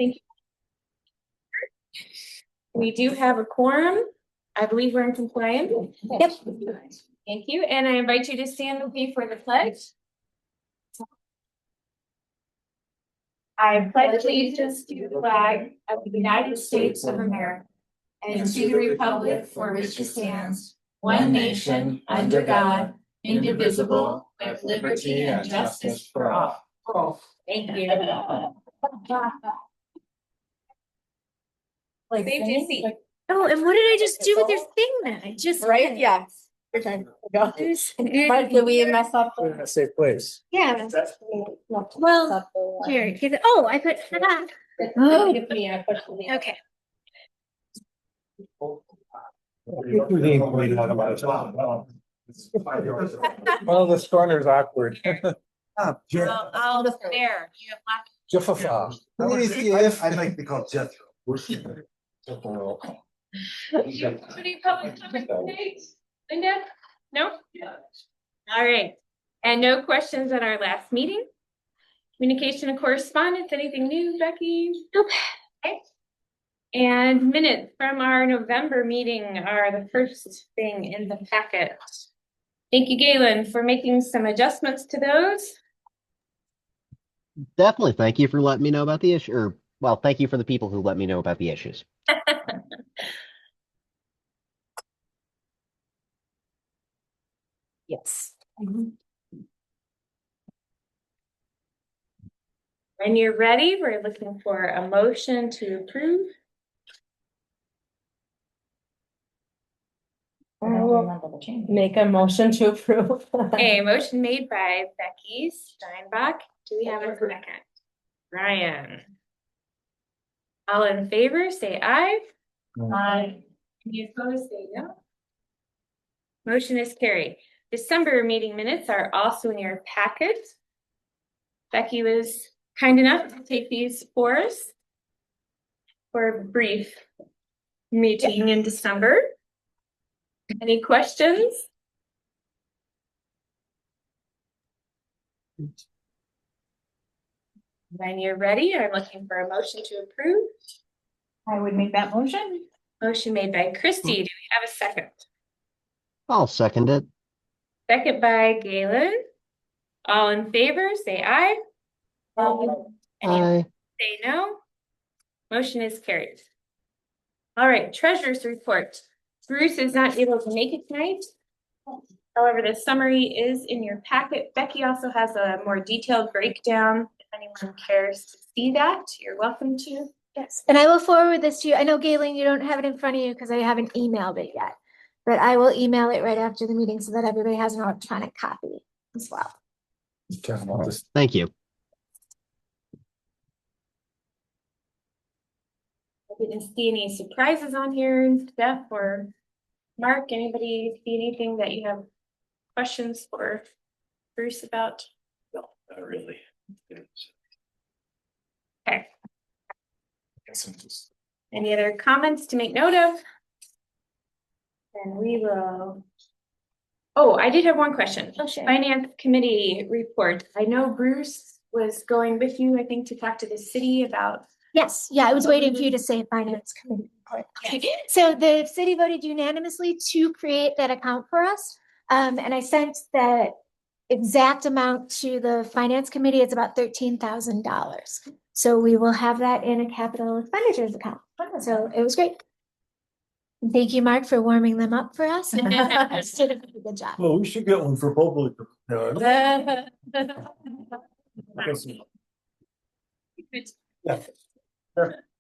Thank you. We do have a quorum. I believe we're in compliance. Yep. Thank you. And I invite you to stand with me for the pledge. I pledge allegiance to the flag of the United States of America and to the republic for which it stands, one nation, under God, indivisible, with liberty and justice for all. Thank you. Like Safety seat. oh, and what did I just do with your thing then? I just Right? Yeah. Your time. Go. Did we mess up? We're in a safe place. Yeah. Well, here. Oh, I put that. Oh. Okay. Well, this corner is awkward. I'll there. You have left. Jaffa. I'd like to be called Jethro. Any public comment today? Linda? No? All right. And no questions at our last meeting? Communication and correspondence, anything new, Becky? Nope. Okay. And minutes from our November meeting are the first thing in the packet. Thank you, Galen, for making some adjustments to those. Definitely. Thank you for letting me know about the issue. Or, well, thank you for the people who let me know about the issues. Yes. When you're ready, we're looking for a motion to approve. Make a motion to approve. A motion made by Becky Steinbach. Do we have a second? Ryan. All in favor, say aye. Aye. Any opposed, say no. Motion is carried. December meeting minutes are also in your packet. Becky was kind enough to take these for us for a brief meeting in December. Any questions? When you're ready, I'm looking for a motion to approve. I would make that motion. Motion made by Christy. Do we have a second? I'll second it. Second by Galen. All in favor, say aye. Any Aye. say no. Motion is carried. All right, treasurer's report. Bruce is not able to make it tonight. However, the summary is in your packet. Becky also has a more detailed breakdown. If anyone cares to see that, you're welcome to. Yes, and I will forward this to you. I know, Galen, you don't have it in front of you because I haven't emailed it yet, but I will email it right after the meeting so that everybody has an electronic copy as well. Thank you. I didn't see any surprises on here, Steph or Mark. Anybody see anything that you have questions for Bruce about? No, not really. Okay. Any other comments to make note of? Then we will. Oh, I did have one question. Oh, sure. Finance committee report. I know Bruce was going with you, I think, to talk to the city about. Yes, yeah, I was waiting for you to say finance committee report. So the city voted unanimously to create that account for us. And I sent that exact amount to the finance committee. It's about $13,000. So we will have that in a capital expenditures account. So it was great. And thank you, Mark, for warming them up for us. Did a good job. Well, we should get one for public. Out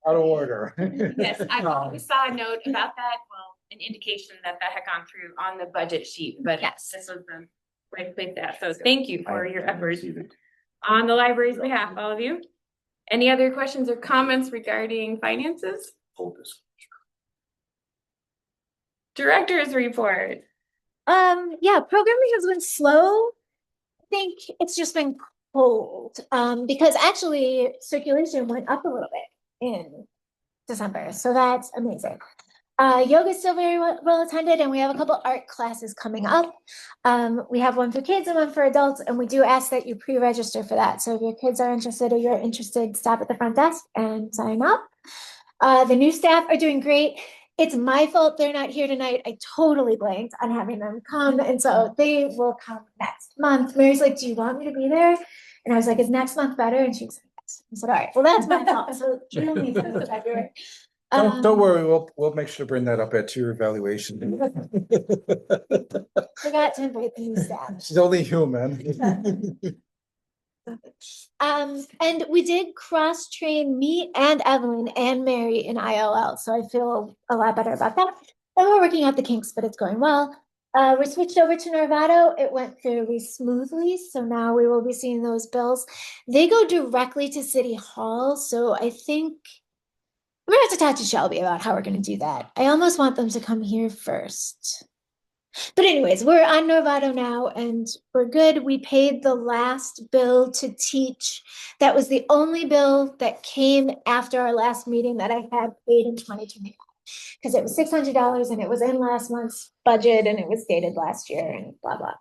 of order. Yes, we saw a note about that. Well, an indication that had gone through on the budget sheet, but Yes. this was the way to place that. So thank you for your efforts on the library's behalf, all of you. Any other questions or comments regarding finances? Director's report. Yeah, programming has been slow. I think it's just been cold. Because actually circulation went up a little bit in December. So that's amazing. Yoga is still very well attended, and we have a couple art classes coming up. We have one for kids and one for adults, and we do ask that you pre-register for that. So if your kids are interested or you're interested, stop at the front desk and sign up. The new staff are doing great. It's my fault they're not here tonight. I totally blanked on having them come, and so they will come next month. Mary's like, "Do you want me to be there?" And I was like, "Is next month better?" And she was like, "Yes." I said, "All right, well, that's my fault." So June needs to be February. Don't worry, we'll make sure to bring that up at your evaluation. Forgot to invite the new staff. She's only human. And we did cross-train me and Evelyn and Mary in ILL, so I feel a lot better about that. And we're working out the kinks, but it's going well. We switched over to Norvado. It went fairly smoothly, so now we will be seeing those bills. They go directly to City Hall, so I think we're gonna have to talk to Shelby about how we're gonna do that. I almost want them to come here first. But anyways, we're on Norvado now and we're good. We paid the last bill to teach. That was the only bill that came after our last meeting that I had paid in 2025. Because it was $600 and it was in last month's budget and it was dated last year and blah, blah.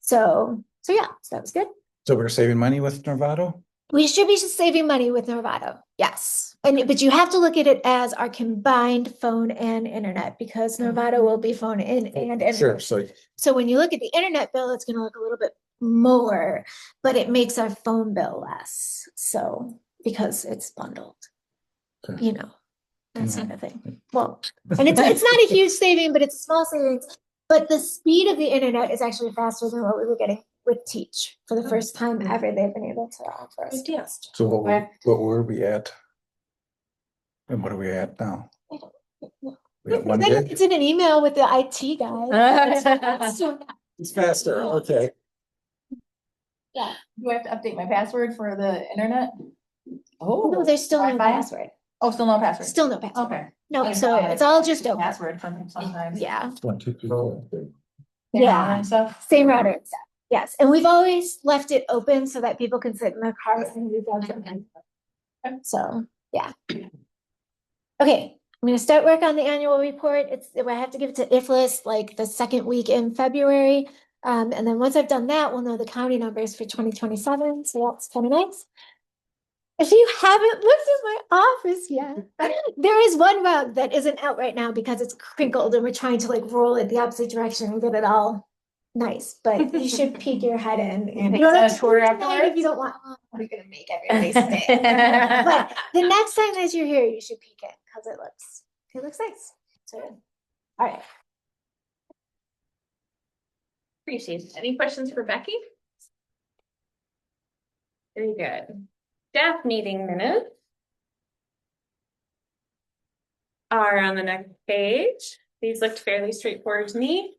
So yeah, so that was good. So we're saving money with Novato? We should be just saving money with Norvado, yes. But you have to look at it as our combined phone and internet because Norvado will be phone in and internet. Sure, so So when you look at the internet bill, it's gonna look a little bit more, but it makes our phone bill less. So because it's bundled, Okay. you know, that sort of thing. Well, and it's not a huge saving, but it's a small savings. But the speed of the internet is actually faster than what we were getting with Teach for the first time ever. They've been able to offer us. so what were we at? And what are we at now? We got one Then gig? it's in an email with the IT guy. So, It's faster, okay. yeah. Do I have to update my password for the internet? Oh. No, there's still no Wi-Fi? password. Oh, still no password? Still no password. Okay. No, so it's all just open. Password from sometimes. Yeah. 1, 2, 3, 4. Yeah. And stuff. Same router and stuff. Yes, and we've always left it open so that people can sit in their cars and do something. So, yeah. Okay, I'm gonna start work on the annual report. I have to give it to IFLIS like the second week in February. And then once I've done that, we'll know the county numbers for 2027, so that's kind of nice. If you haven't looked at my office yet, there is one rug that isn't out right now because it's crinkled and we're trying to like roll it the opposite direction and get it all nice, but you should peek your head in and Take a tour tonight afterwards? if you don't want, we're gonna make everybody stay. But the next time that you're here, you should peek it because it looks nice. So, all right. Appreciate it. Any questions for Becky? Very good. Staff meeting minutes are on the next page. These looked fairly straightforward to me.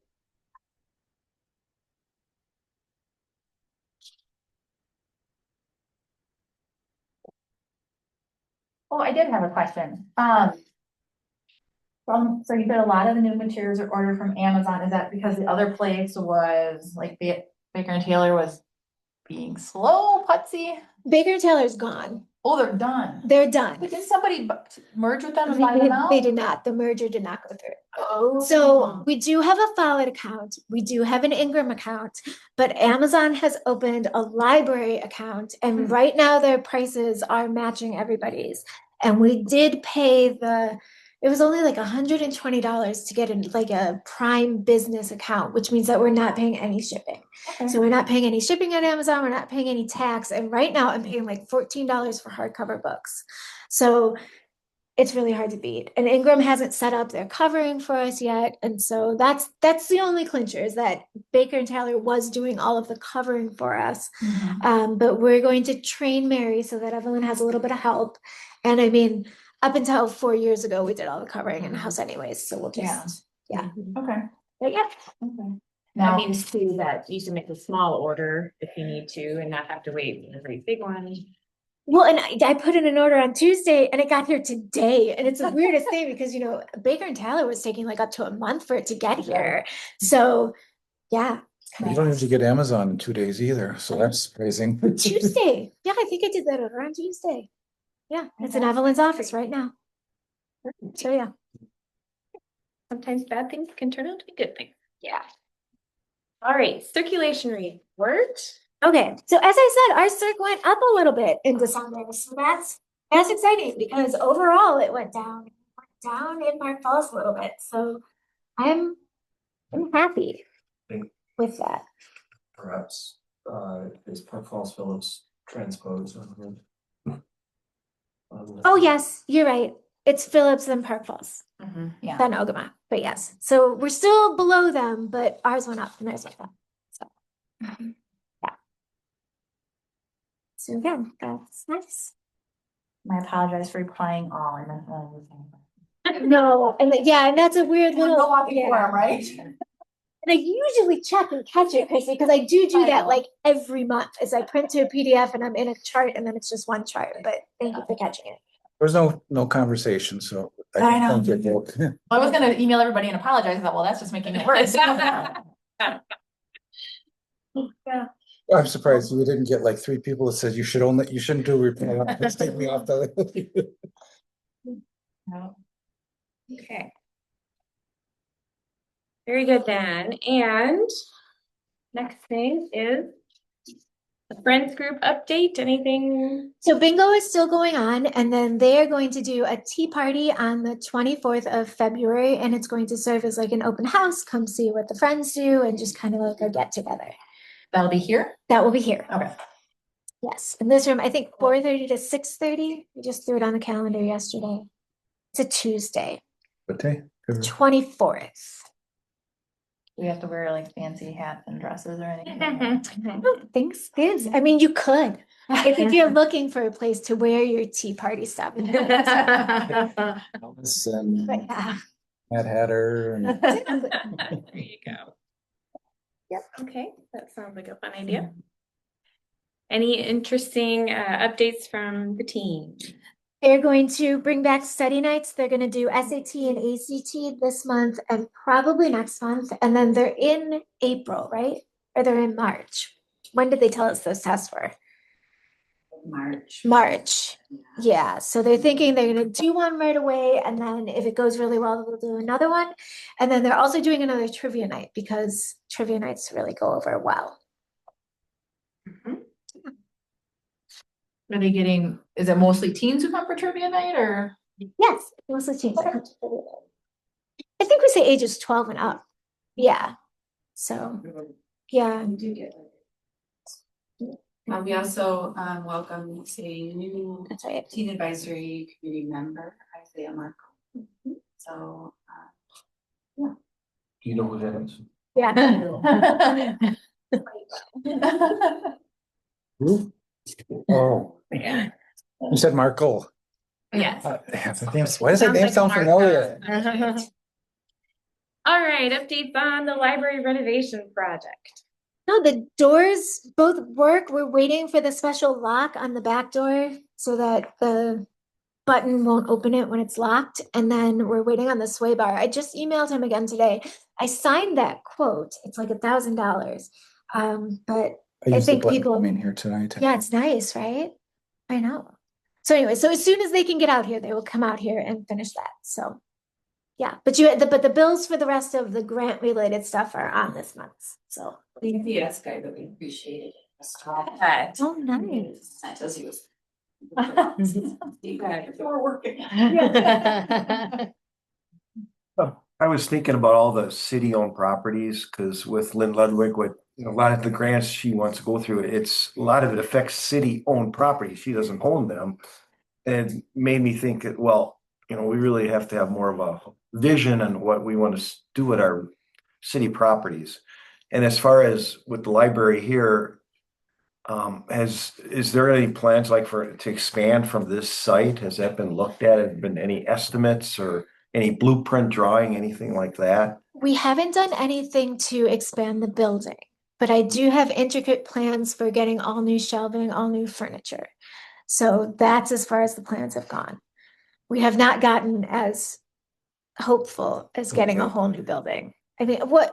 Oh, I did have a question. So you said a lot of the new materials are ordered from Amazon. Is that because the other place was like Baker and Taylor was being slow, putsy? Baker Taylor's gone. Oh, they're done. They're done. But didn't somebody merge with them and buy them out? They did not. The merger did not go through. Oh. So we do have a Follett account. We do have an Ingram account, but Amazon has opened a library account and right now their prices are matching everybody's. And we did pay it was only like $120 to get like a Prime business account, which means that we're not paying any shipping. Okay. So we're not paying any shipping on Amazon. We're not paying any tax. And right now I'm paying like $14 for hardcover books. So it's really hard to beat. And Ingram hasn't set up their covering for us yet. And so that's the only clincher is that Baker and Taylor was doing all of the covering for us. Mhm. But we're going to train Mary so that Evelyn has a little bit of help. And I mean, up until 4 years ago, we did all the covering in house anyways. So we'll just, yeah. Okay. But yeah. Okay. That Now, means too that you should make a small order if you need to and not have to wait for a very big one. Well, and I put in an order on Tuesday and it got here today. And it's the weirdest thing because, Baker and Taylor was taking like up to a month for it to get here. So, yeah. You don't usually get Amazon in 2 days either, so that's surprising. Tuesday. Yeah, I think I did that order on Tuesday. Yeah, it's in Evelyn's office right now. So, yeah. sometimes bad things can turn out to be good things. Yeah. All right, circulation report. Okay, so as I said, our circ went up a little bit in December, so that's exciting because overall it went down in Park Falls a little bit. So I'm happy Think- with that. Perhaps, is Park Falls Phillips transposed on the. Oh, yes, you're right. It's Phillips and Park Falls, Yeah. then Ogama, but yes. So we're still below them, but ours went up and theirs went up. So, yeah. So yeah, that's nice. I apologize for replying all. I meant everything. No, and yeah, and that's a weird little. Yeah. right? And I usually check and catch it, Chrissy, because I do I that know. like every month as I print to a PDF and I'm in a chart and then it's just one chart, but thank you for catching it. There's no conversation, so. I know. think it- I was gonna email everybody and apologize. I thought, well, that's just making it worse. I'm surprised you didn't get like 3 people that said you shouldn't do a report. Let's take me off the. No. Okay. Very good then. And next thing is the Friends group update. Anything? So bingo is still going on, and then they are going to do a tea party on the 24th of February, and it's going to serve as like an open house. Come see what the friends do and just kind of like a get together. That'll be here? That will be here. Okay. Yes, in this room, I think 4:30 to 6:30. We just threw it on the calendar yesterday. It's a Tuesday, What day? 24th. We have to wear like fancy hats and dresses or anything. I don't think so. Yes, I mean, you could, if you're looking for a place to wear your tea party stuff. But Elvis and yeah. Mad Hatter and. There you go. Yep. Okay, that sounds like a fun idea. Any interesting updates from the team? They're going to bring back study nights. They're going to do SAT and ACT this month and probably next month. And then they're in April, right? Or they're in March. When did they tell us those tests were? March. Yeah. So they're thinking they're going to do one right away. And then if it goes really well, they'll do another one. And then they're also doing another trivia night because trivia nights really go over well. Are they getting, is it mostly teens who come for trivia night or? Yes, mostly teens. I think we say ages 12 and up. Yeah. So, yeah. We also welcome a new That's right. teen advisory committee member, Isaiah Marco. So, Do you know who that is? Yeah. Who? Oh, Yeah. you said Markle. Yes. Why does that name sound familiar? All right, updates on the library renovation project. No, the doors both work. We're waiting for the special lock on the back door so that the button won't open it when it's locked. And then we're waiting on the sway bar. I just emailed him again today. I signed that quote. It's like $1,000. But I used think the button people- coming here tonight. yeah, it's nice, right? I know. So anyway, so as soon as they can get out here, they will come out here and finish that. So yeah, but the bills for the rest of the grant related stuff are on this month. So yes, guy really appreciated it. oh, nice. That tells you. We're working. I was thinking about all the city-owned properties, because with Lynn Ludwig, with a lot of the grants she wants to go through, a lot of it affects city-owned properties. She doesn't own them. And it made me think that, well, we really have to have more of a vision on what we want to do with our city properties. And as far as with the library here, is there any plans like to expand from this site? Has that been looked at? Have been any estimates or any blueprint drawing, anything like that? We haven't done anything to expand the building, but I do have intricate plans for getting all new shelving, all new furniture. So that's as far as the plans have gone. We have not gotten as hopeful as getting a whole new building. I mean, what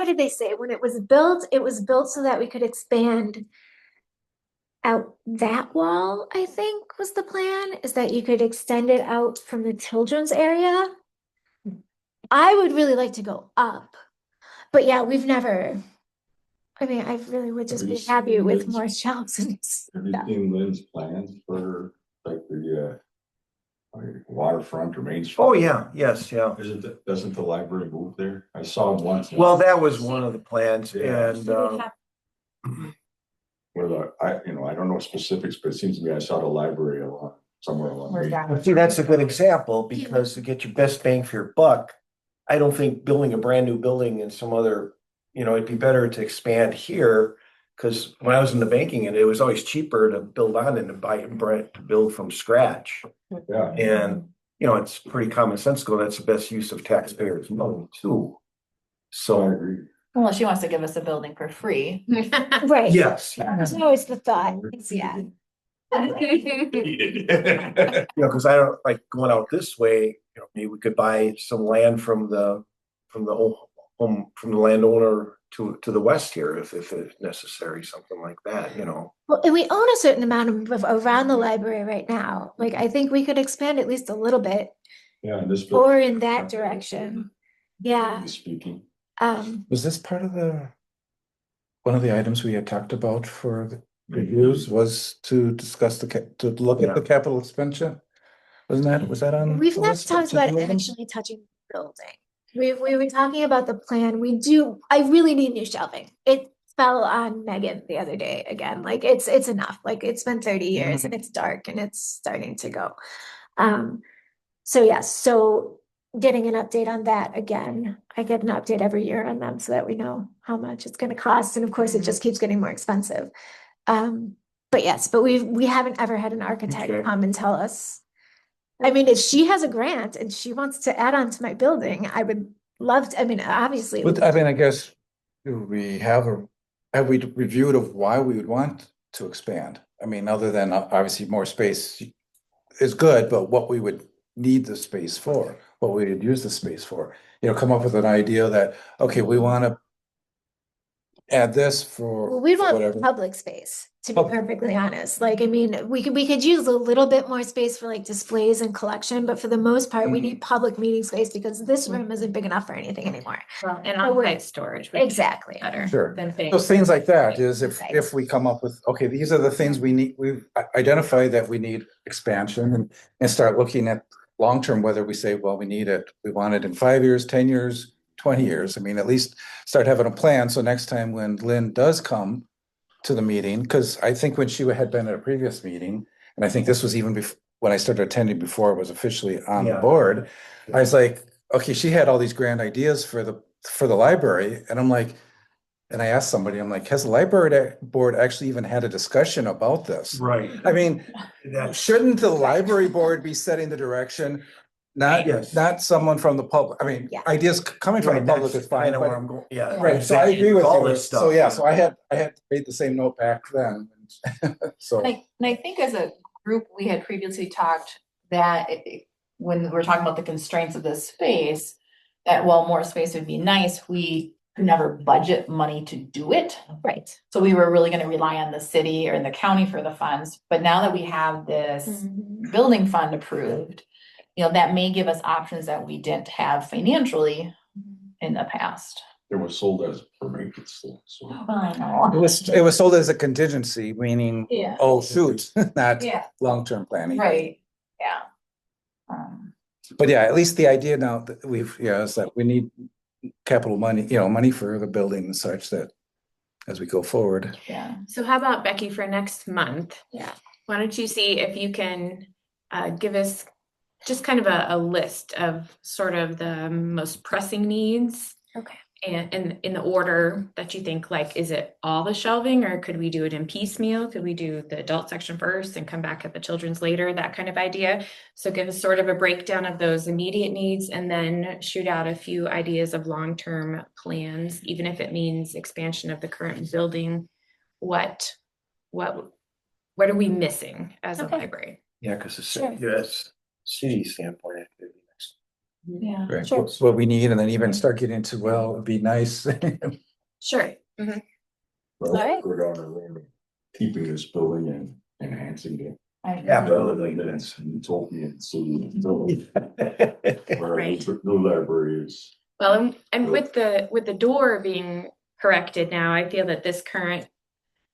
did they say? When it was built so that we could expand out that wall, I think was the plan, is that you could extend it out from the children's area. I would really like to go up, but yeah, we've never. I mean, I really would just Have be you happy seen with Lynn's- more shelves and Have you stuff. seen Lynn's plans for like the like waterfront or Main Street? Oh, yeah, yes, yeah. Doesn't the library move there? I saw him once. Well, that was one of the plans Yeah. and, Where I don't know specifics, but it seems to me I saw the library somewhere along. Where's Main. that? see, that's a good example because to get your best bang for your buck, I don't think building a brand new building in some other, it'd be better to expand here. Cause when I was in the banking and it was always cheaper to build on and to build from scratch. Yeah. And, it's pretty commonsensical. That's the best use of taxpayers' money too. I So, agree. Unless she wants to give us a building for free. Right. yes, That's always the thought. Yeah. cause I don't like going out this way, maybe we could buy some land from the landowner to the west here if it's necessary, something like that, Well, and we own a certain amount of around the library right now. Like, I think we could expand at least a little bit Yeah, and this. or in that direction. Yeah. Speaking. Was this part of one of the items we had talked about for the reviews was to discuss to look at the capital expenditure? Was that on? We've the not list? talked about Items? actually touching the building. We were talking about the plan. I really need new shelving. It fell on Megan the other day again. Like it's enough. Like it's been 30 years and it's dark and it's starting to go. So yes, so getting an update on that again. I get an update every year on them so that we know how much it's gonna cost. And of course, it just keeps getting more expensive. But yes, but we haven't ever had an architect Okay. come and tell us. I mean, if she has a grant and she wants to add on to my building, I would love to, I mean, obviously. it would But I mean, I guess, have we reviewed of why we would want to expand? I mean, other than obviously more space is good, but what we would need the space for, what we would use the space for, come up with an idea that, okay, we want to add this for Well, we want whatever. public space, to be Oh. perfectly honest. Like, I mean, we could use a little bit more space for like displays and collection, but for the most part, we need public meeting space because this room isn't big enough for anything anymore. And So we're- on-site storage. would be Exactly. Better. Sure. Than things. Those things like that is if Right. we come up with, okay, these are the things we need, we've identified that we need expansion and start looking at long-term, whether we say, well, we want it in 5 years, 10 years, 20 years. I mean, at least start having a plan. So next time when Lynn does come to the meeting, because I think when she had been at a previous meeting, and I think this was even before, when I started attending before it was officially on the Yeah. board, I was like, okay, she had all these grand ideas for the library. And I'm like, and I asked somebody, I'm like, has the library board actually even had a discussion about this? right. I mean, That's, shouldn't the library board be setting the direction? Not, Yes. not someone from the public. I mean, Yeah. ideas coming from the right, public that's is fine, kind of where but. I'm going, yeah. Right, so I agree with All you. this stuff. So, yeah, so I had made the same note back then. So, And I think as a group, we had previously talked that when we're talking about the constraints of this space, that while more space would be nice, we could never budget money to do it. Right. So we were really gonna rely on the city or the county for the funds, but now that we have this Mm-hmm. building fund approved, that may give us options that we didn't have financially in the past. It was sold as per maintenance. So. I know. it was sold as a contingency, meaning, Yeah. oh, shoot, not Yeah, long-term planning. right, yeah. But yeah, at least the idea now that is that we need capital money, money for the building and such that as we go forward. Yeah. So how about Becky for next month? Yeah. Why don't you see if you can give us just kind of a list of sort of the most pressing needs? Okay. And in the order that you think, like, is it all the shelving or could we do it in piecemeal? Could we do the adult section first and come back at the children's later? That kind of idea. So give us sort of a breakdown of those immediate needs and then shoot out a few ideas of long-term plans, even if it means expansion of the current building. What are we missing as a Okay. library? Yeah, because Sure. yes, city standpoint, it could be next. Yeah. Right, Sure. what we need, and then even start getting into, well, it'd be nice. Sure. Well, Alright. we're on a limb, keeping this building and enhancing it. Absolutely. It's utopian, so where Right. the new library is. Well, and with the door being corrected now, I feel that this current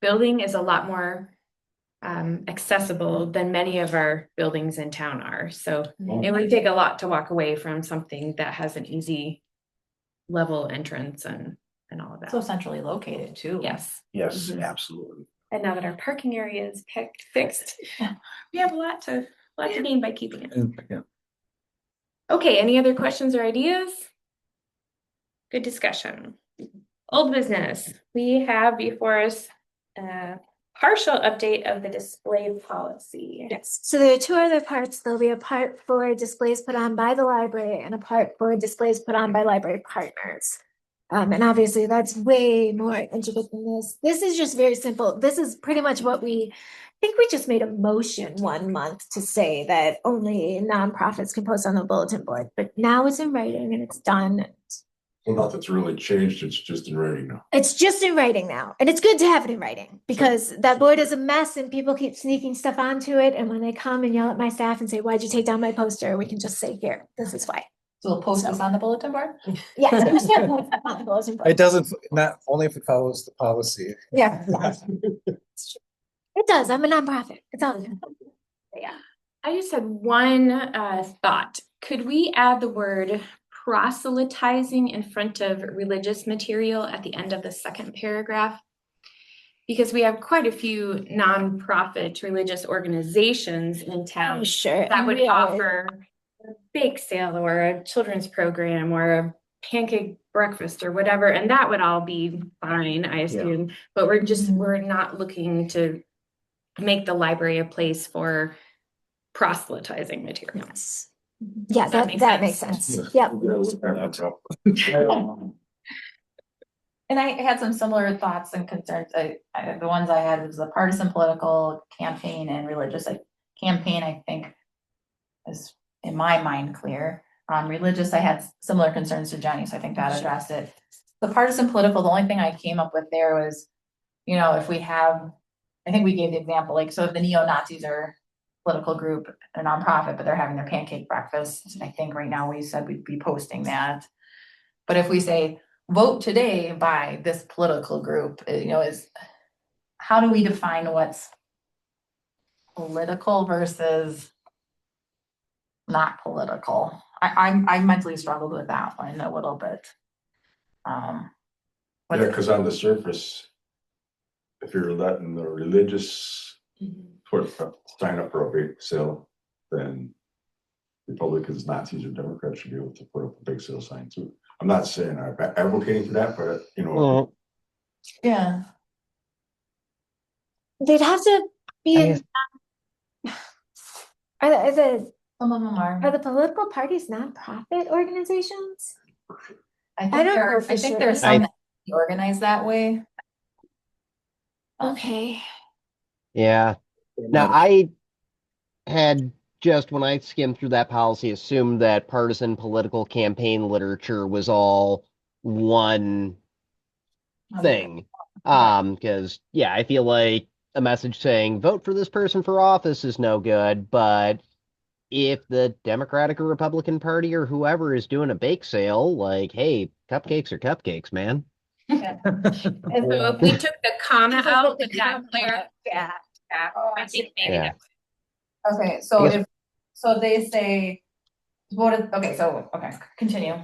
building is a lot more accessible than many of our buildings in town are. So it would take a lot to walk away from something that has an easy level entrance and all of So that. centrally located too. Yes. Yes, Mhm. absolutely. And now that our parking area is fixed, we have a lot to gain by keeping it. And, yeah. Okay, any other questions or ideas? Good discussion. Old business, we have before us a partial update of the display policy. Yes, so there are two other parts. There'll be a part for displays put on by the library and a part for displays put on by library partners. And obviously that's way more intricate than this. This is just very simple. This is pretty much what I think we just made a motion one month to say that only nonprofits can post on the bulletin board, but now it's in writing and it's done. Well, nothing's really changed, it's just in writing now. It's just in writing now, and it's good to have it in writing because that board is a mess and people keep sneaking stuff onto it. And when they come and yell at my staff and say, "Why'd you take down my poster?" we can just say, "Here, this is why." So we'll post this on the bulletin board? Yes. I'm just gonna put it on the bulletin board. It doesn't, not only if it follows the policy. Yeah. It does. I'm a nonprofit. It's all. Yeah, I just had one thought. Could we add the word proselytizing in front of religious material at the end of the second paragraph? Because we have quite a few nonprofit religious organizations in town Oh, sure. that would We are- offer a bake sale or a children's program or a pancake breakfast or whatever, and that would all be fine, I assume. But we're not looking to make the library a place for proselytizing materials. Yes. Yeah, Does that make that makes sense? sense. Yep. And I had some similar thoughts and concerns. The ones I had was the partisan political campaign and religious. Like campaign, I think is in my mind clear. Religious, I had similar concerns to Jenny, so I think that addressed it. The partisan political, the only thing I came up with there was, if we have, I think we gave the example, like, so if the neo-Nazis are political group, a nonprofit, but they're having their pancake breakfast, I think right now we said we'd be posting that. But if we say, vote today by this political group, is how do we define what's political versus not political? I mentally struggled with that one a little bit. Yeah, because on the surface, if you're letting the religious sign up for a bake sale, then Republicans, Nazis, or Democrats should be able to put up a bake sale sign too. I'm not saying I'm advocating for that, but Well, Yeah. They'd have to be I in. guess- Some of them are. Are the political parties nonprofit organizations? I don't know think for sure. there's some that organized that way. Okay. yeah. Now, I had just, when I skimmed through that policy, assumed that partisan political campaign literature was all one thing. Because, yeah, I feel like a message saying, vote for this person for office is no good, but if the Democratic or Republican Party or whoever is doing a bake sale, like, hey, cupcakes are cupcakes, man. And so if we took the comma out, would that clear? Yeah. I think maybe Yeah. that. Okay, so I guess- if they say, okay, continue.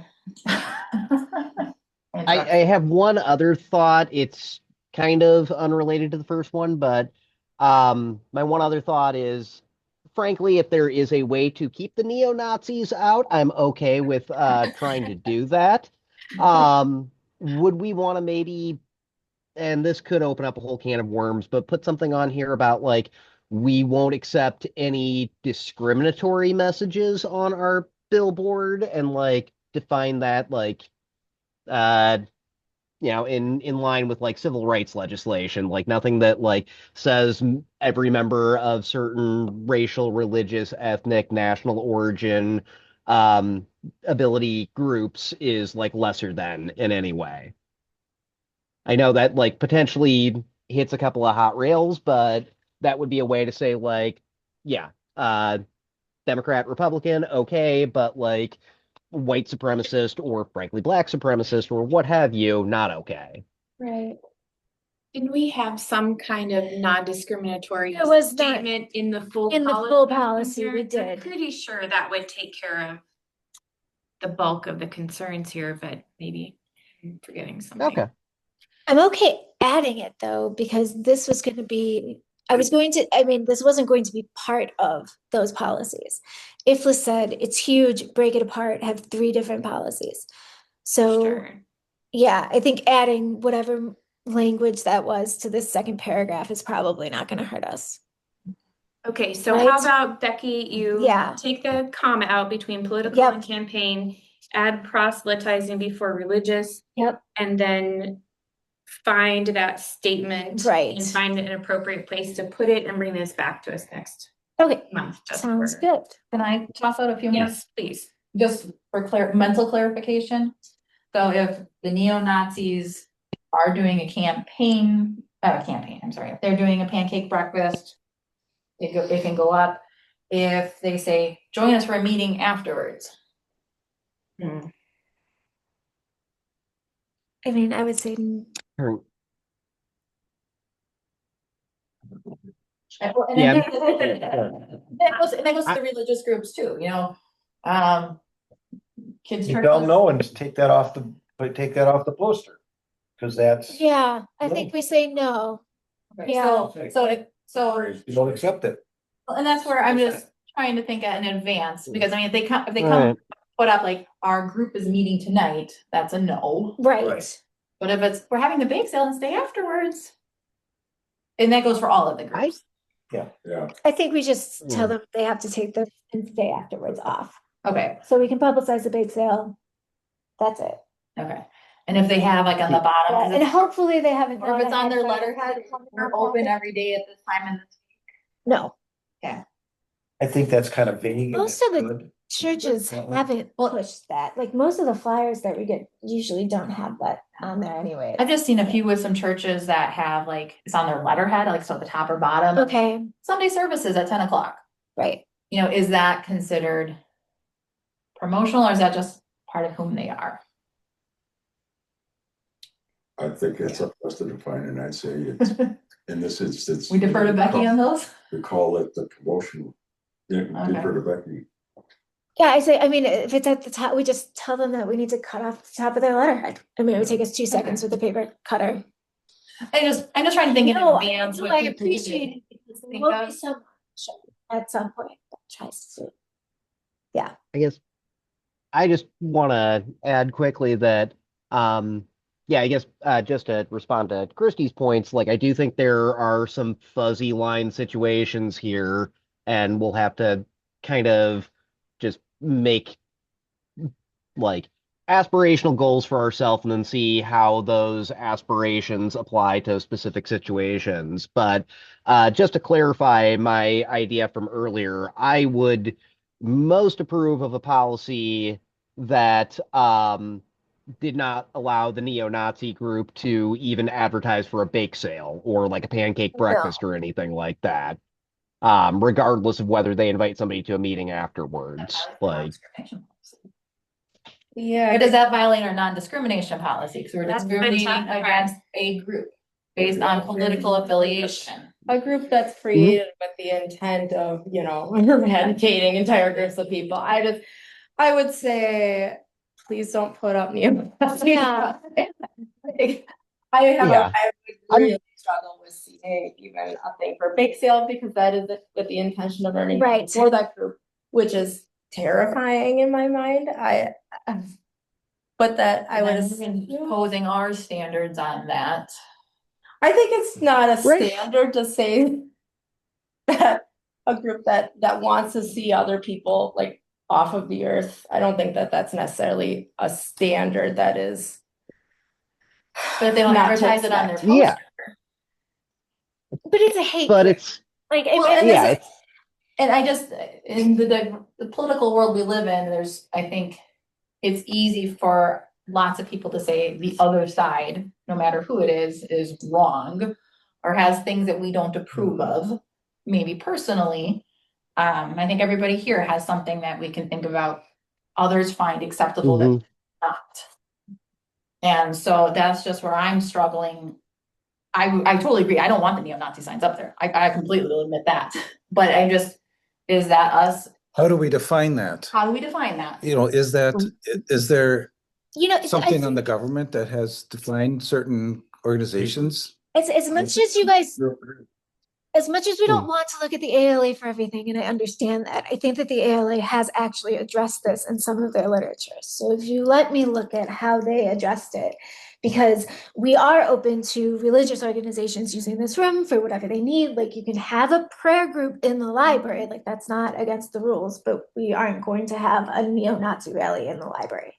I have one other thought. It's kind of unrelated to the first one, but my one other thought is, frankly, if there is a way to keep the neo-Nazis out, I'm okay with trying to do that. Would we want to maybe, and this could open up a whole can of worms, but put something on here about like, we won't accept any discriminatory messages on our billboard and like define that like in line with like civil rights legislation, like nothing that like says every member of certain racial, religious, ethnic, national origin, ability groups is like lesser than in any way. I know that like potentially hits a couple of hot rails, but that would be a way to say like, yeah, Democrat, Republican, okay, but like white supremacist or frankly black supremacist or what have you, not okay. Right. Didn't we have some kind of non-discriminatory There was not- statement in the full In the policy? full policy, we I'm did. pretty sure that would take care of the bulk of the concerns here, but maybe I'm forgetting something. Okay. I'm okay adding it though, because this was gonna be, this wasn't going to be part of those policies. IFLA said, it's huge, break it apart, have 3 different policies. So, Sure. yeah, I think adding whatever language that was to this second paragraph is probably not gonna hurt us. Okay, so Right. how about Becky, you Yeah. take the comma out between political Yep. and campaign, add proselytizing before religious, Yep, and then find that statement. Right. And find an appropriate place to put it and bring this back to us next okay, month. just sounds for- good. Can I toss out a few more? Yes, please. Just for mental clarification. So if the neo-Nazis are doing a campaign, I'm sorry, if they're doing a pancake breakfast, it can go up. If they say, join us for a meeting afterwards. Hmm. I mean, I would say, And Yeah. that goes to the religious groups too, you know, kids. You don't know and just take that off the poster. Cause that's. yeah, I No. think we say no. Okay, Yeah. So You don't accept it. and that's where I'm just trying to think in advance, because I mean, if they come, Right. put up like, our group is meeting tonight, that's a no. Right, Right. But if it's, we're having the bake sale and stay afterwards. And that goes for all of the groups. Yeah, I think we just tell Yeah. them they have to take the and stay afterwards off, Okay, so we can publicize the bake sale. That's it. okay. And if they have like on the bottom, Yeah, 'cause and it's- hopefully they haven't. or if it's gone on their ahead and- letterhead, we're open every day at this time and No, I think that's kind of vague. and Most it's of the good. churches haven't pushed that, like most of the flyers that we get usually don't have that on there anyway. I've just seen a few with some churches that have like, it's on their letterhead, like so at the top or bottom. Okay, Sunday services at 10 o'clock. right, You know, is that considered promotional, or is that just part of whom they are? I think it's up to us to define, and I'd say it's, in this instance. We defer to Becky on those? We call it the promotional. Yeah, we defer to Becky. yeah, I mean, if it's at the top, we just tell them that we need to cut off the top of their letterhead. I mean, it would take us 2 seconds with the paper cutter. I'm just trying to think in No, advance. what I people appreciate it, because there think will of. be someone at some point that tries to. I guess I just want to add quickly that, yeah, I guess just to respond to Christie's points, like I do think there are some fuzzy line situations here, and we'll have to kind of just make like aspirational goals for ourselves and then see how those aspirations apply to specific situations. But just to clarify my idea from earlier, I would most approve of a policy that did not allow the neo-Nazi group to even advertise for a bake sale or like a pancake breakfast or anything like that. Regardless of whether they invite somebody to a meeting afterwards. Like, Yeah. Or does that violate our non-discrimination policy? Because we're That's the discriminating tough part. against a group based on political affiliation. A group that's created with the intent of, you know, eradicating entire groups of people. I would say, please don't put up neo-Nazis. Yeah. Yeah. I would really struggle with seeing even a thing for bake sale, because that is with the intention of earning Right. for that group, which is terrifying in my mind. But that I would assume. Imposing our standards on that. I think it's not a Right. standard to say that a group that wants to see other people like off of the earth. I don't think that that's necessarily a standard that is. But if they don't Not to advertise it on their expect. poster. Yeah. But it's a hate. but group. it's Like, Well, if- and yeah, this is- And I just, in the political world we live in, I think it's easy for lots of people to say the other side, no matter who it is wrong, or has things that we don't approve of, maybe personally. I think everybody here has something that we can think about others find acceptable that not. And so that's just where I'm struggling. I totally agree. I don't want the neo-Nazi signs up there. I completely will admit that. But I just, is that us? How do we define that? How do we define that? You know, is there You know, something on the government that has defined certain organizations? as much as you guys, as much as we don't want to look at the ALA for everything, and I understand that, I think that the ALA has actually addressed this in some of their literature. So if you let me look at how they addressed it, because we are open to religious organizations using this room for whatever they need. Like you can have a prayer group in the library, like that's not against the rules, but we aren't going to have a neo-Nazi rally in the library.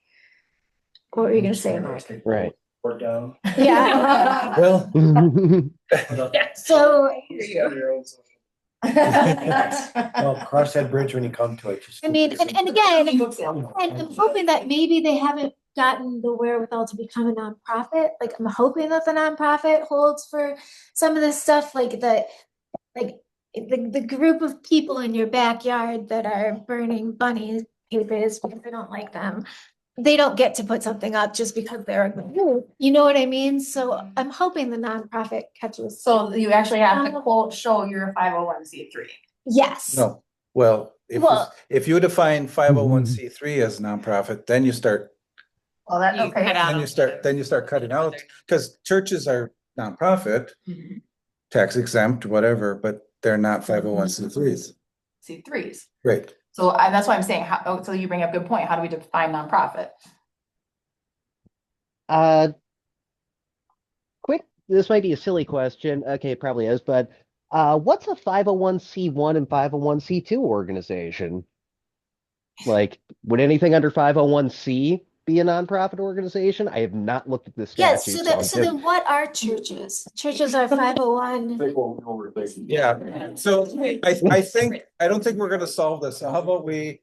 What were you gonna say, Mark? Right. Or down. Yeah. Well, So Well, cross that bridge when you come to it. Just- I mean, and again, and I'm hoping that maybe they haven't gotten the wherewithal to become a nonprofit. Like I'm hoping that the nonprofit holds for some of this stuff, like the group of people in your backyard that are burning bunny papers because they don't like them. They don't get to put something up just because they're a group. You know what I mean? So I'm hoping the nonprofit catches. So you actually have to quote, show your 501c3. Yes. no. Well, Well- if you define 501c3 as nonprofit, then you start, Well, that, You okay. cut out. then you start cutting out, because churches are nonprofit, Mhm. tax exempt, whatever, but they're not 501c3s. C3s. Right. So that's why I'm saying, so you bring up a good point. How do we define nonprofit? Quick, this might be a silly question. Okay, it probably is, but what's a 501c1 and 501c2 organization? Like, would anything under 501c be a nonprofit organization? I have not looked at this Yes, statute. so then what are churches? Churches are 501. Yeah, so I don't think we're gonna solve this. How about we?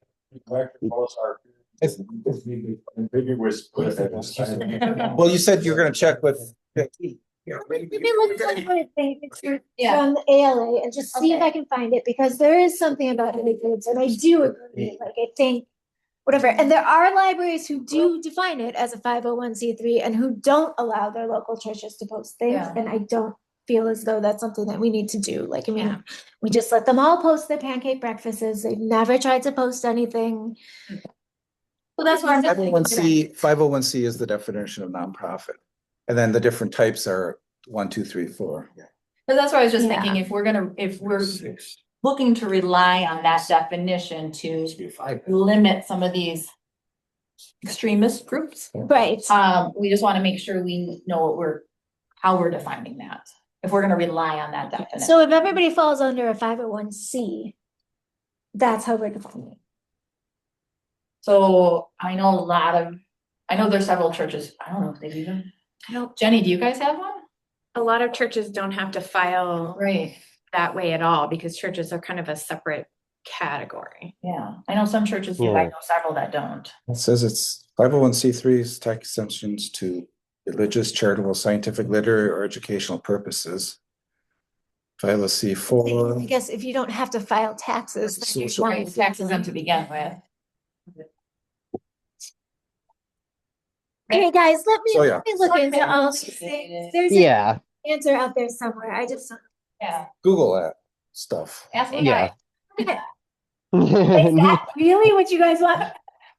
Well, you said you're gonna check with. Let me look at some of the things from the ALA and just see if I can find it, because there is something about heavy goods, and I do agree, like, I think, whatever, and there are libraries who do define it as a 501c3 and who don't allow their local churches to post things, Yeah. and I don't feel as though that's something that we need to do, like, I mean, Yeah. we just let them all post their pancake breakfasts, they've never tried to post anything. Well, that's why I'm just thinking. 501c is the definition of nonprofit. And then the different types are 1, 2, 3, 4. But that's why I was just Yeah. thinking, if we're looking to rely on that definition to limit some of these extremist groups, Right. we just want to make sure we know how we're defining that. If we're gonna rely on that definition. So if everybody falls under a 501c, that's how we're defining it. So I know there's several churches, I don't know if they've even, Jenny, do you guys have one? A lot of churches don't have to file Right. that way at all because churches are kind of a separate category. Yeah, I know some churches do, I know several that don't. It says it's 501c3s, tax exemptions to religious, charitable, scientific, literary, or educational purposes. 501c4. I guess if you don't have to file taxes, then you're Social- fine. Taxes them to begin with. Okay, guys, let So, yeah. me look into all these things. There's an Yeah, answer out there somewhere. I just. Yeah. Google that stuff. Ask AI. yeah. Is that really what you guys want?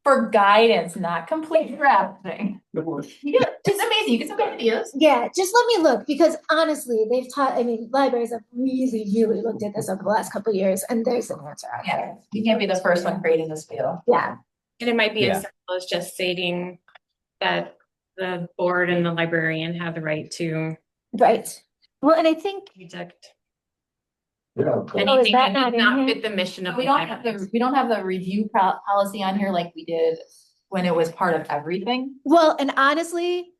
For guidance, not complete drafting. It's amazing, you get some good ideas. Yeah, just let me look, because honestly, they've taught, I mean, libraries have really, really looked at this over the last couple of years, and there's an answer out Yeah, there. you can't be the first one creating this field. Yeah, And it might be Yeah. as simple as just stating that the board and the librarian have the right to right. Well, and I think, reject is anything that that not does in not here? fit the mission of We the don't have library. the review policy on here like we did when it was part of everything. well, and honestly,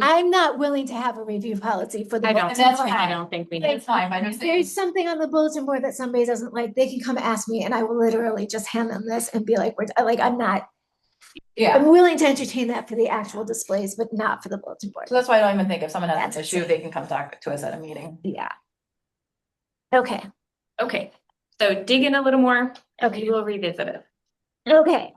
I'm not willing to have a review policy for the. I don't, bulletin that's board. fine. I don't think we need. It's fine, I If understand. there's something on the bulletin board that somebody doesn't like, they can come ask me, and I will literally just hand them this and be like, I'm not, Yeah, I'm willing to entertain that for the actual displays, but not for the bulletin board. so that's why I don't even think if someone has That's an issue, they can come talk to us at a meeting. Yeah. Okay. Okay, So dig in a little more. Okay. We'll revisit it. Okay.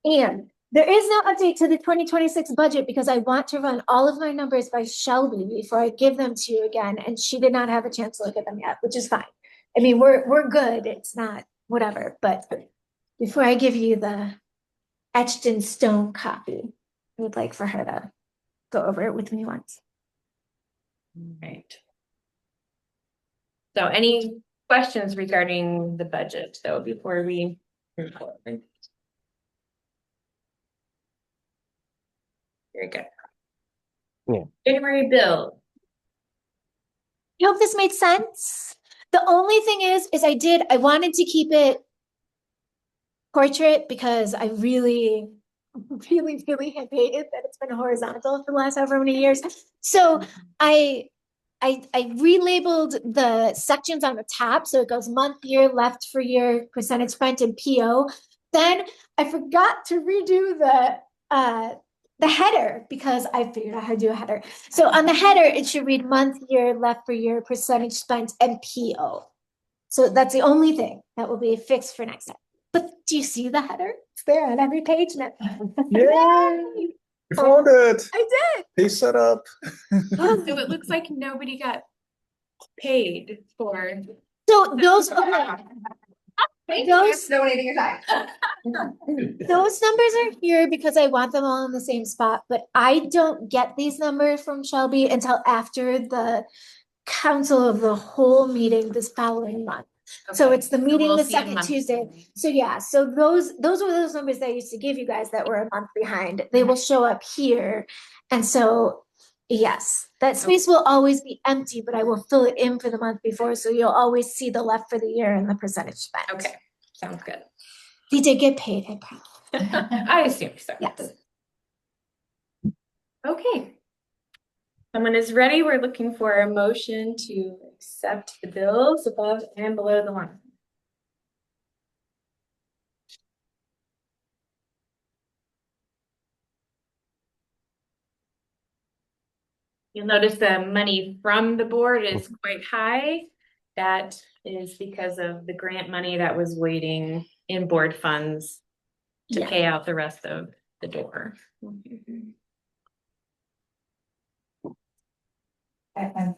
And there is no update to the 2026 budget because I want to run all of my numbers by Shelby before I give them to you again, and she did not have a chance to look at them yet, which is fine. I mean, we're good. It's not whatever, but before I give you the etched in stone copy, I would like for her to go over it with me once. Right. So any questions regarding the budget, though, before we move forward? Very good. Yeah. January bill. I hope this made sense. The only thing is I wanted to keep it portrait because I really have hated that it's been horizontal for the last however many years. So I relabeled the sections on the top. So it goes month, year, left for year, percentage spent, and PO. Then I forgot to redo the header because I figured out how to do a header. So on the header, it should read month, year, left for year, percentage spent, and PO. So that's the only thing that will be fixed for next time. But do you see the header? It's there on every page now. Yay! You found it. I did. He set up. So it looks like nobody got paid for. So those, okay. Those, donating your time. those numbers are here because I want them all in the same spot, but I don't get these numbers from Shelby until after the council of the whole meeting this following month. So Okay. it's the meeting we'll the see a second month. Tuesday. So yeah, so those were those numbers that I used to give you guys that were a month behind. They will show up here. And so, yes, that space will always be empty, but I will fill it in for the month before. So you'll always see the left for the year and the percentage spent. Okay, sounds good. They did get paid, I promise. I assume so. Yes. Okay. Someone is ready. We're looking for a motion to accept the bills above and below the line. You'll notice the money from the board is quite high. That is because of the grant money that was waiting in board funds to Yeah. pay out the rest of the door. And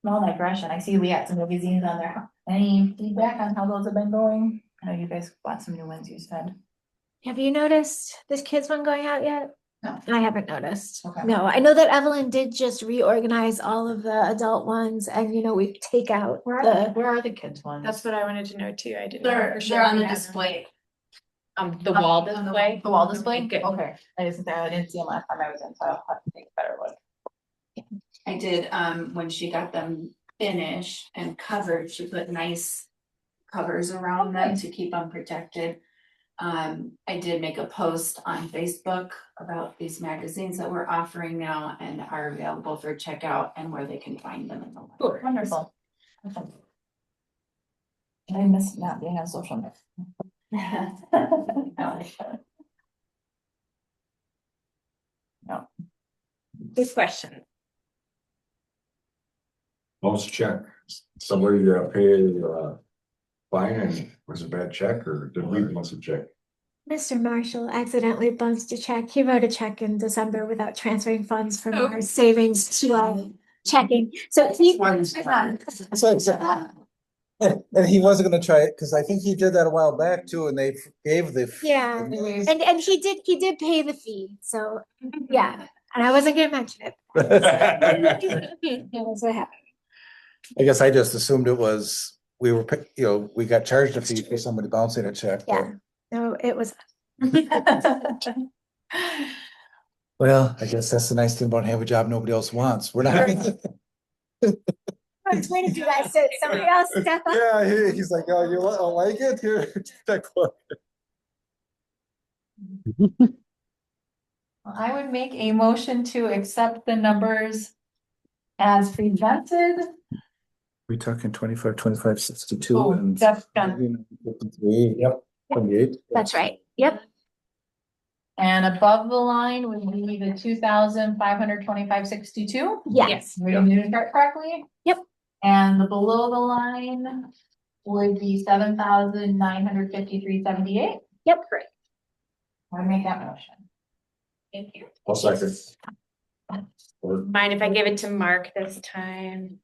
small digression, I see we got some movie zines on there. Any feedback on how those have been going? I know you guys bought some new ones, you said. Have you noticed this kids one going out yet? No. I haven't noticed. Okay. No, I know that Evelyn did just reorganize all of the adult ones and we take out Where are the kids ones? That's what I wanted to know too. I didn't know for sure. They're on the display. The wall display. The wall display? Okay, good. Okay, I didn't see them last time I was in, so I'll have to take a better look. I did, when she got them finished and covered, she put nice covers around them to keep them protected. I did make a post on Facebook about these magazines that we're offering now and are available for checkout and where they can find them in the library. Wonderful. Awesome. I miss not being on social media. No. Good question. Most check, somebody paid fine and was a bad check, or did we miss a check? Mr. Marshall accidentally bunched a check. He wrote a check in December without transferring funds from Oh. our savings to our checking. So he. And he wasn't gonna try it, because I think he did that a while back too, and they gave the. Yeah, and he did pay the fee. So yeah, and I wasn't gonna mention it. That was what happened. I guess I just assumed it was, we got charged a fee for somebody bouncing a check. but- Yeah, no, it was. Well, I guess that's the nice thing about having a job nobody else wants. We're not. I'm explaining to you guys, so somebody else step up. Yeah, he's like, oh, you like it? Here, check one. I would make a motion to accept the numbers as presented. We talking 25, 62 Oh, and. that's done. 53, yep, 28. That's right. Yep. And above the line would be the 2,525.62. Yes. We don't need to start correctly? Yep. And the below the line would be $7,953.78. Yep, correct. I make that motion. Thank you. I'll second. Mind if I give it to Mark this time?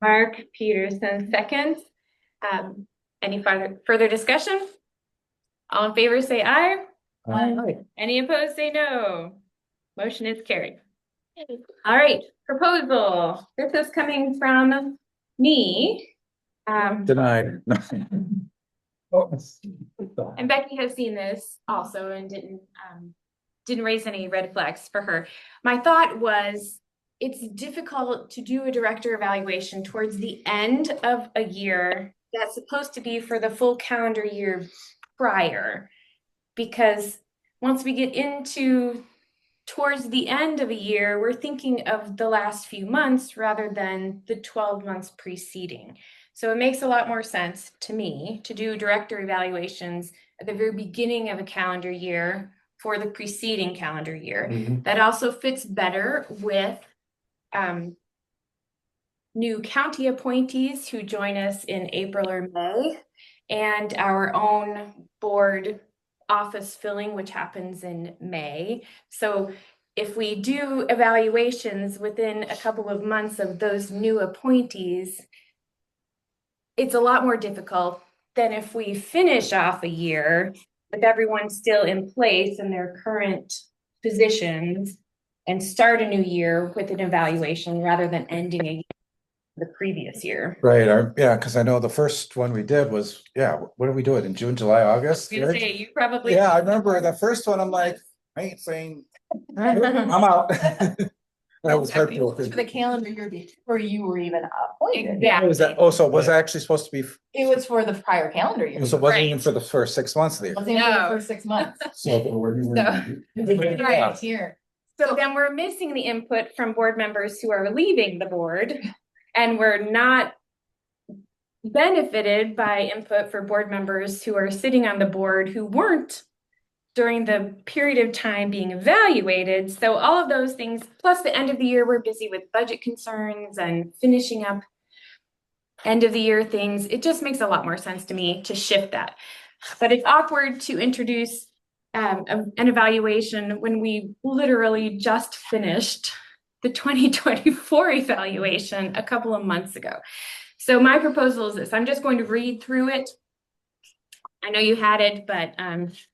Mark Peterson, second. Any further discussion? All in favor, say aye. Any opposed, say no. Motion is carried. All right, proposal. This is coming from me. Denied. Oh. And Becky has seen this also and didn't raise any red flags for her. My thought was it's difficult to do a director evaluation towards the end of a year that's supposed to be for the full calendar year prior. Because once we get into towards the end of a year, we're thinking of the last few months rather than the 12 months preceding. So it makes a lot more sense to me to do director evaluations at the very beginning of a calendar year for the preceding calendar year. Mhm. That also fits better with new county appointees who join us in April or May, and our own board office filling, which happens in May. So if we do evaluations within a couple of months of those new appointees, it's a lot more difficult than if we finish off a year with everyone still in place in their current positions and start a new year with an evaluation rather than ending a year the previous year. Right, yeah, because I know the first one we did was, what did we do it in June, July, August? I was gonna say, you probably. Yeah, I remember the first one, I'm like, I ain't saying, I'm out. That was For heartbroken. the calendar year before you were even appointed. Exactly. Was that, oh, so it was actually supposed to be, It was for the prior calendar year. so it wasn't Right. even for the first 6 months of the It year. wasn't even for the No. first 6 months. Right. Right here. So then we're missing the input from board members who are leaving the board, and we're not benefited by input for board members who are sitting on the board who weren't during the period of time being evaluated. So all of those things, plus the end of the year, we're busy with budget concerns and finishing up end of the year things. It just makes a lot more sense to me to shift that. But it's awkward to introduce an evaluation when we literally just finished the 2024 evaluation a couple of months ago. So my proposal is this. I'm just going to read through it. I know you had it, but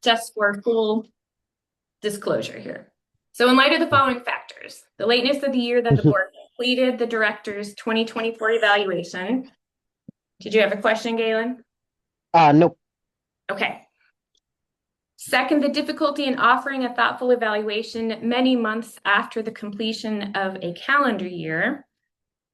just for full disclosure here. So in light of the following factors, the lateness of the year that the board completed the director's 2024 evaluation. Did you have a question, Galen? Nope. Okay. Second, the difficulty in offering a thoughtful evaluation many months after the completion of a calendar year.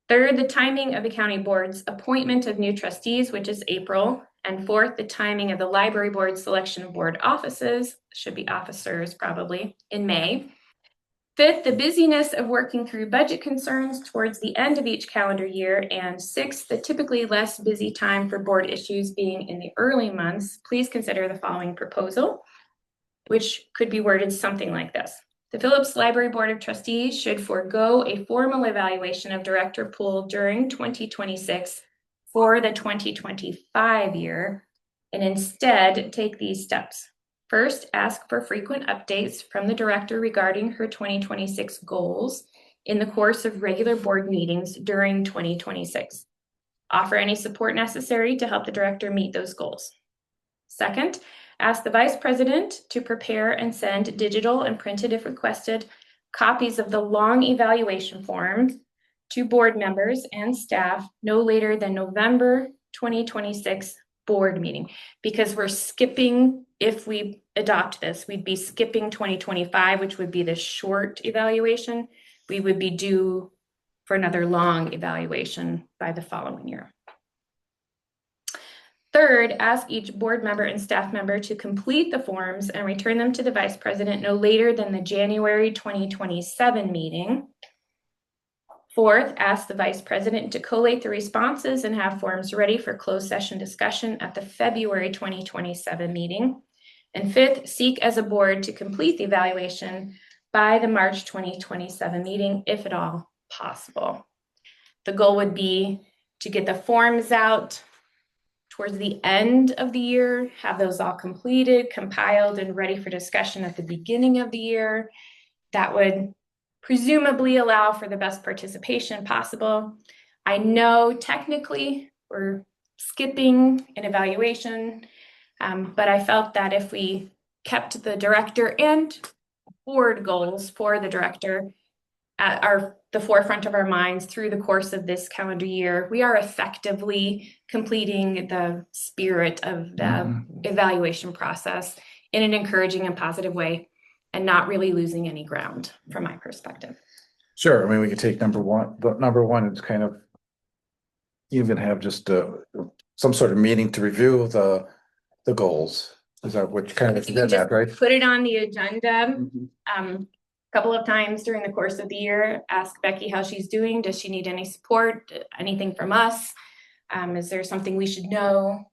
Third, the timing of the county board's appointment of new trustees, which is April. And fourth, the timing of the library board selection of board offices, should be officers probably, in May. Fifth, the busyness of working through budget concerns towards the end of each calendar year. And sixth, the typically less busy time for board issues being in the early months. Please consider the following proposal, which could be worded something like this. The Phillips Library Board of Trustees should forego a formal evaluation of director pool during 2026 for the 2025 year, and instead take these steps. First, ask for frequent updates from the director regarding her 2026 goals in the course of regular board meetings during 2026. Offer any support necessary to help the director meet those goals. Second, ask the vice president to prepare and send digital and printed, if requested, copies of the long evaluation forms to board members and staff no later than November 2026 board meeting, because we're skipping, if we adopt this, we'd be skipping 2025, which would be the short evaluation. We would be due for another long evaluation by the following year. Third, ask each board member and staff member to complete the forms and return them to the vice president no later than the January 2027 meeting. Fourth, ask the vice president to collate the responses and have forms ready for closed session discussion at the February 2027 meeting. And fifth, seek as a board to complete the evaluation by the March 2027 meeting, if at all possible. The goal would be to get the forms out towards the end of the year, have those all completed, compiled, and ready for discussion at the beginning of the year. That would presumably allow for the best participation possible. I know technically we're skipping an evaluation, but I felt that if we kept the director and board goals for the director at the forefront of our minds through the course of this calendar year, we are effectively completing the spirit of the evaluation process in an encouraging and positive way, and not really losing any ground from my perspective. Sure, I mean, we could take number one, but number one is kind of even have just some sort of meeting to review the goals. Is that what you kind of You can did just that, right? put it on the agenda a couple of times during the course of the year. Ask Becky how she's doing. Does she need any support? Anything from us? Is there something we should know?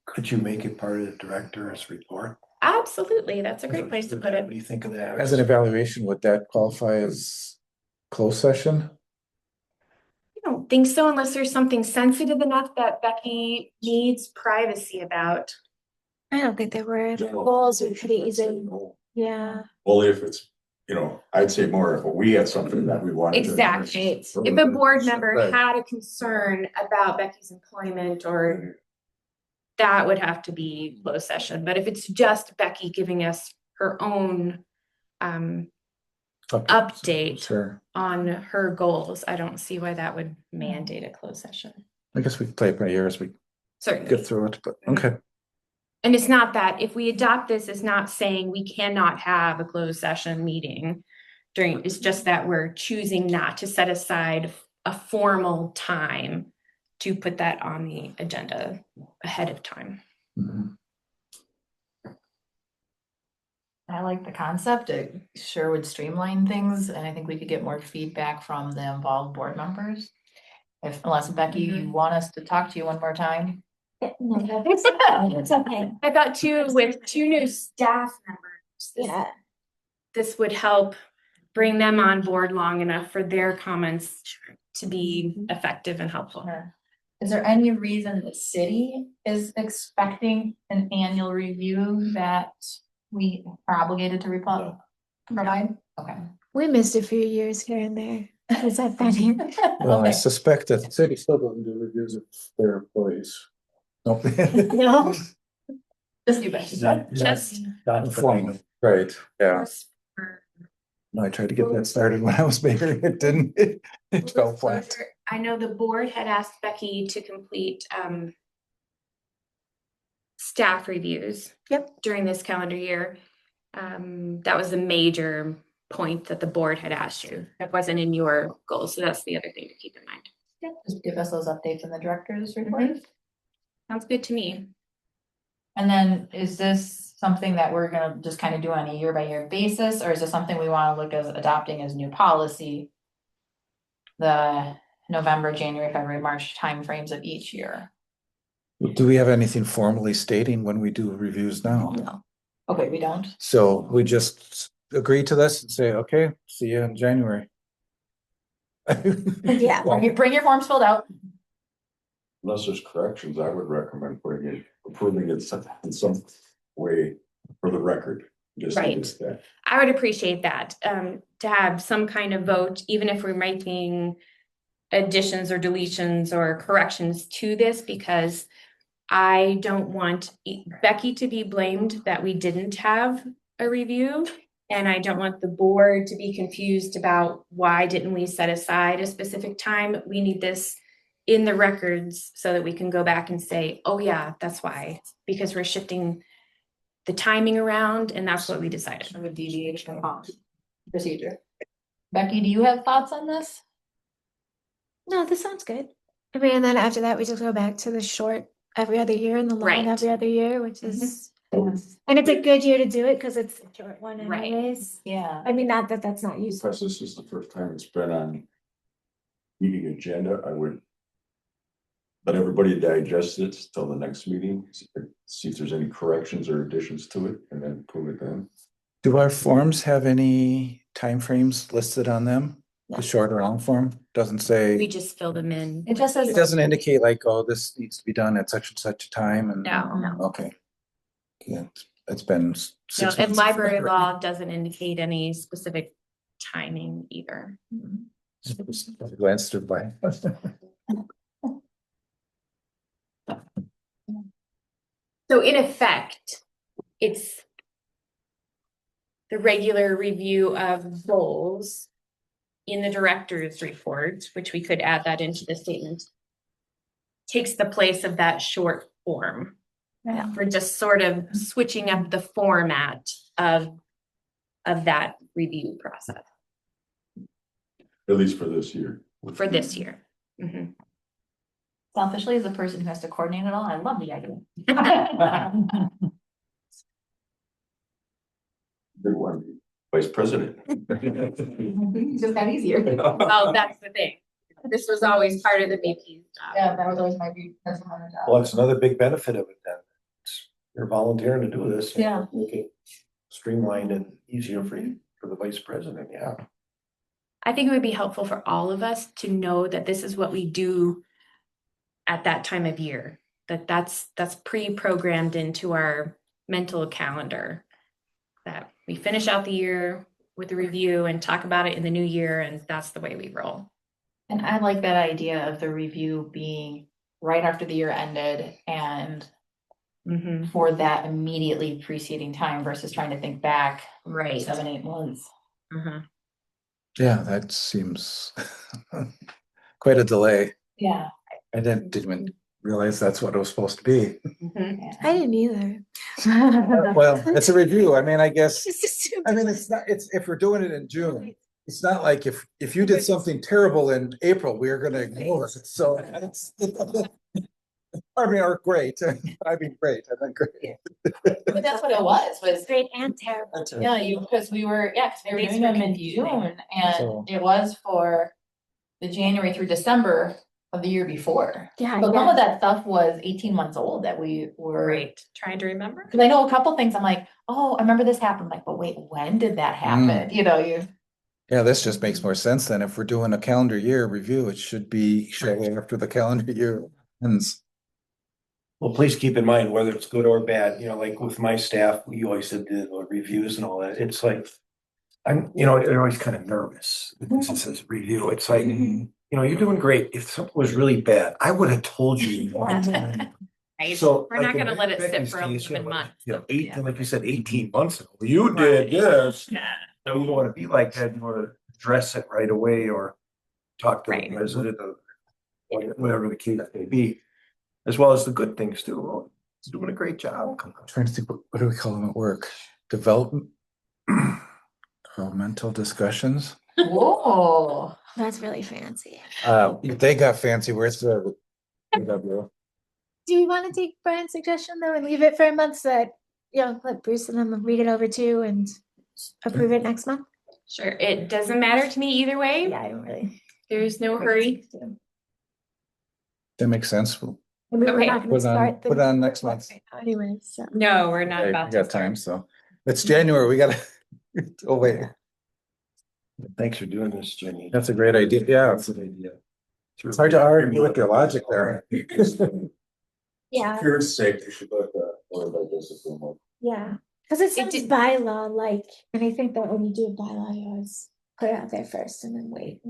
Could you make it part of the director's report? Absolutely, that's a great place to put What it. do you think of that? As an evaluation, would that qualify as closed session? I don't think so, unless there's something sensitive enough that Becky needs privacy about. I don't think there were General. goals are pretty easy. Yeah. Only if it's, I'd say more if we had something that we wanted. to- Exactly. If a board member had a concern about Becky's employment, or that would have to be closed session. But if it's just Becky giving us her own update Sure. on her goals, I don't see why that would mandate a closed session. I guess we can play it by ear as we Certainly. get through it, but okay. And it's not that if we adopt this, it's not saying we cannot have a closed session meeting during, it's just that we're choosing not to set aside a formal time to put that on the agenda ahead of time. I like the concept. It sure would streamline things, and I think we could get more feedback from the involved board members. Unless Becky, you want us to talk to you one more time? No, it's okay. I thought too, with 2 new staff members, Yeah. this would help bring them on board long enough for their comments to be effective and helpful. Is there any reason the city is expecting an annual review that we are obligated to provide? Okay. We missed a few years here and there. Is that funny? Well, I Okay. suspect that the city still doesn't do reviews of their employees. Nope. No. Just you, Becky. Just Right, yeah. No, I tried to get that started when I was mayor. It didn't, it fell flat. I know the board had asked Becky to complete staff reviews. Yep. During this calendar year. That was a major point that the board had asked you. That wasn't in your goals, so that's the other thing to keep in mind. Just give us those updates in the director's report. Sounds good to me. And then is this something that we're gonna just kind of do on a year by year basis, or is this something we want to look as adopting as new policy? The November, January, February, March timeframes of each year? Do we have anything formally stating when we do reviews now? No. Okay, we don't. So we just agree to this and say, okay, see you in January. Yeah. Bring your forms filled out. Unless there's corrections, I would recommend approving it in some way for the record. Just to Right. get that. I would appreciate that, to have some kind of vote, even if we're making additions or deletions or corrections to this, because I don't want Becky to be blamed that we didn't have a review. And I don't want the board to be confused about why didn't we set aside a specific time. We need this in the records so that we can go back and say, oh yeah, that's why, because we're shifting the timing around, and that's what we decided. With deviation procedure. Becky, do you have thoughts on this? No, this sounds good. I mean, and then after that, we just go back to the short every other year and the long Right. every other year, which is, and it's a good year to do it because it's a short one Right. anyways. Yeah. I mean, not that that's not useful. Because this is the first time it's been on meeting agenda, I would let everybody digest it till the next meeting, see if there's any corrections or additions to it, and then approve it then. Do our forms have any timeframes listed on them? The short or long form doesn't We say, just fill them in. It just it says, doesn't indicate like, oh, this needs to be done at such and such a time and. No. Okay. Yeah, it's been No, 6 and months. library law doesn't indicate any specific timing either. Glanced through by. So in effect, it's the regular review of goals in the director's report, which we could add that into the statement, takes the place of that short form. Yeah. We're just sort of switching up the format of that review process At least for this year. for this year. Mhm. selfishly, as a person who has to coordinate it all, I love the idea. Good one, vice president. It's just got easier. Well, that's the thing. This was always part of the VP's job. Yeah, that was always my view, that's my job. Well, it's another big benefit of it then. You're volunteering to do this. Yeah. Make it streamlined and easier for you, for the vice president, yeah. I think it would be helpful for all of us to know that this is what we do at that time of year, that's pre-programmed into our mental calendar. That we finish out the year with a review and talk about it in the new year, and that's the way we roll. And I like that idea of the review being right after the year ended and for that immediately preceding time versus trying to think back Right. 7-8 months. Yeah, that seems quite a delay. Yeah. I didn't even realize that's what it was supposed to be. I didn't either. Well, it's a review. I mean, I guess, Just assumed I mean, it it's not, it's, if we're doing it in June, it's not like if you did something terrible in April, we're gonna ignore it. So it's, I mean, or great. I mean, great. I mean, great. But that's what it was great and terrible. yeah, because we were Thanks doing for them in confusing. June and So- it was for the January through December of the year before. Yeah, But some yeah. of that stuff was 18 months old that we were. Right. Trying to remember. Cause I know a couple things, I'm like, oh, I remember this happened, like, but wait, when did that happen? You know, Yeah, this just makes more sense then. If we're doing a calendar year review, it should be shortly after the calendar year ends. Well, please keep in mind whether it's good or bad, like with my staff, we always did the reviews and all that. It's like, they're always kind of nervous. This is this review. It's like, you're doing great. If something was really bad, I would have told you. Right. So We're not like in gonna let it sit Becky's for case, 11 months. Like you said, 18 months ago, you did this. Yeah. So you don't want to be like that. You want to address it right away or talk to Right. the resident or whatever the case may be, as well as the good things too. Well, it's doing a great job. I'm trying to think, what do we call them at work? Developmental discussions. whoa. That's really fancy. They got fancy words. Do we want to take Brian's suggestion though and leave it for a month so that, let Bruce and them read it over too and approve it next month? Sure. It doesn't matter to me either way. Yeah, I don't really. There's no hurry. That makes sense. I mean, we're Okay. not gonna Put on- start the put on next month. right now anyway, so. No, we're not Okay, about we to got start. time, so it's January. We gotta, oh wait, Thanks for doing this, Jenny. that's a great idea. Yeah, That's a good idea. it's hard to argue with your logic there. Yeah, Security's sake, you should let that, or by discipline. yeah, because it says did- bylaw, like, and I think that when you do a bylaw, you always put it out there first and then wait.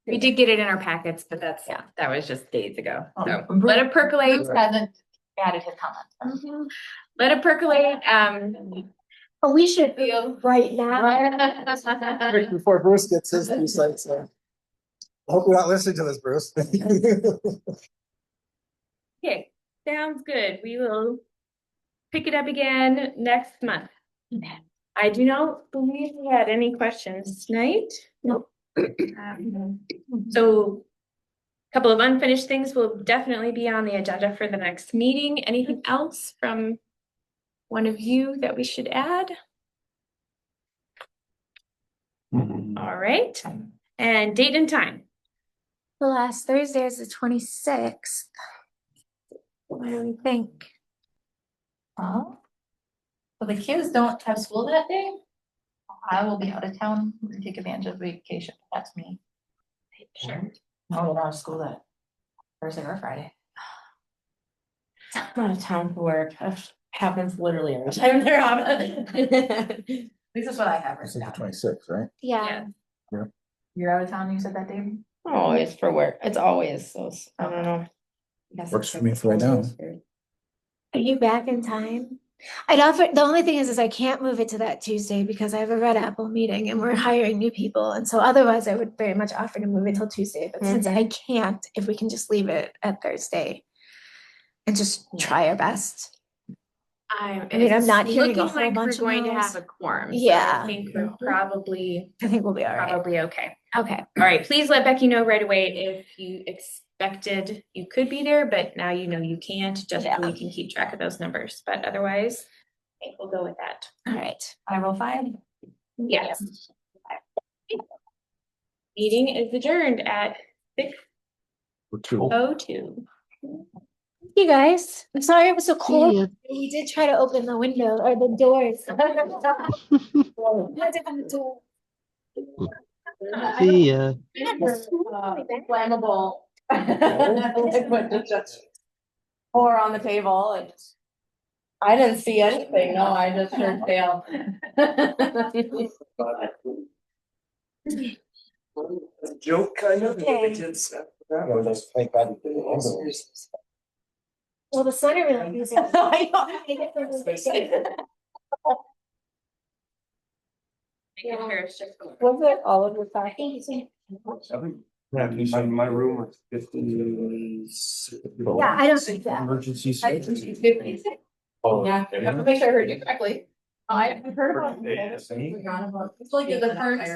We did get it in our packets, but that was just days ago. So Bruce- let it percolate. Bruce hasn't added his comment. Mhm. Let it percolate. But we should right now. Before Bruce gets his piece, like, so. Hope you're not listening to this, Bruce. Okay, sounds good. We will pick it up again next month. I do not believe we had any questions tonight. Nope. So a couple of unfinished things will definitely be on the agenda for the next meeting. Anything else from one of you that we should add? All right, and date and time. The last Thursday is the 26th. What do we think? Oh. So the kids don't have school that day? I will be out of town and take advantage of vacation. That's me. Sure. I'll go to school that Thursday or Friday. I'm out of town for work. That happens literally every time they're out. This is what I have This written is the down. 26th, right? Yeah. You're out of town, you said that, Dave? Always for work. It's always, so I don't know. Works for me for right now. Are you back in time? I'd offer, the only thing is I can't move it to that Tuesday because I have a Red Apple meeting and we're hiring new people. And so otherwise I would very much offer to move it till Tuesday, but since I can't, if we can just leave it at Thursday and just try our best. I mean, I'm not it's hearing a looking whole like bunch we're of going to no's. have a quorum. So Yeah. I think we're probably I think we'll be all right. probably okay. Okay. All right, please let Becky know right away if you expected you could be there, but now you know you can't, just so we can keep track of those numbers. But otherwise, I think we'll go with that. All right. 5:05. Yes. Meeting is adjourned at 6:02. Thank you guys. I'm sorry it was so cold. ya. We did try to open the window or the doors. See ya. Flammable. Liquid to just pour on the table and. I didn't see anything, no, I just heard fail. Joke kind of. Okay. Well, the sun really is. Making sure it's just. Was it all of the time? My room was 50. Yeah, I don't think that. Emergency. Oh, Yeah, I have to make sure I heard you correctly. I've heard about. Birthday, It's like the first.